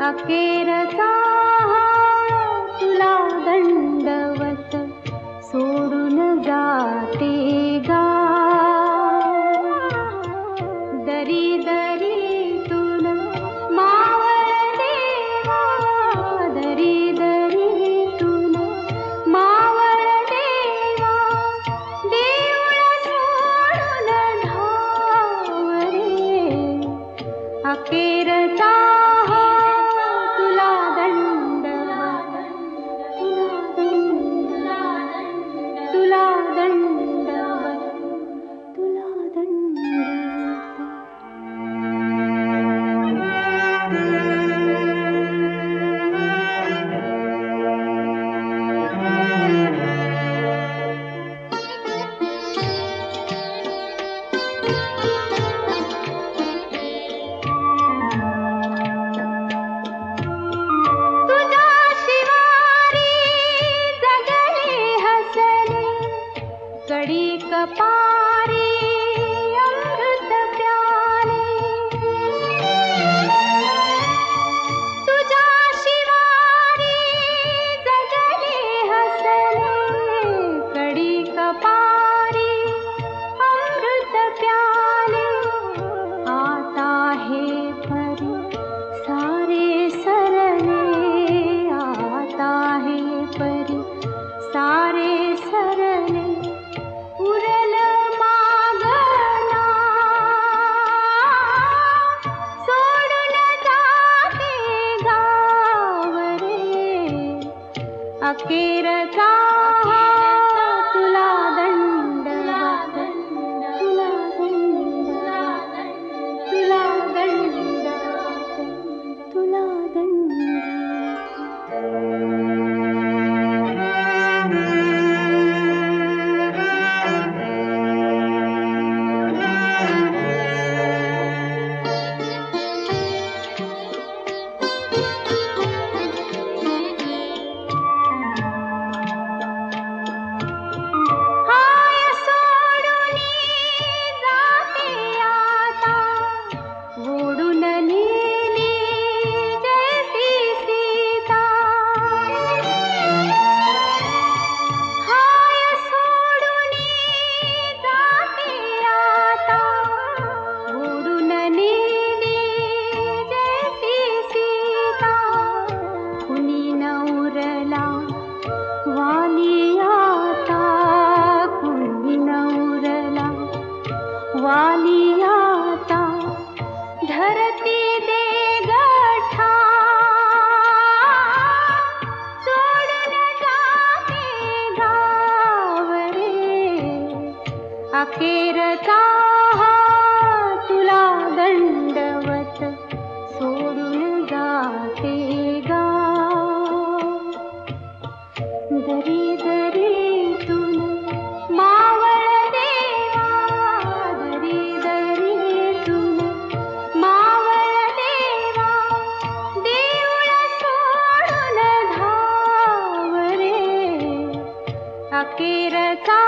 अखेरचा तुला दंडवत सोडून जाते गाव. दरी दरीतून मावळ देवा, दरी दरीतून मावळ देवा, देऊळ सोडून धाव रे. अखेरचा कडी कपारी अमृत प्याले, तुझ्या शिवारी जगले हसले. कडी कपारी अमृत प्याले, आता हे परी सारे सरले, आता हे परी सारे सरले. उरल मागना सोडून जाते गाव रे. अखेरचा तुला दंडवत, तुला दंडवत, तुला दंडवत, तुला दंडवत. वाली आता धरती दे गठा, सोडून जाते गाव रे. अखेरचा तुला दंडवत सोडून जाते गाव. दरी दरीतून मावळ देवा, दरी दरीतून मावळ देवा, देऊळ सोडून धाव रे. अखेरचा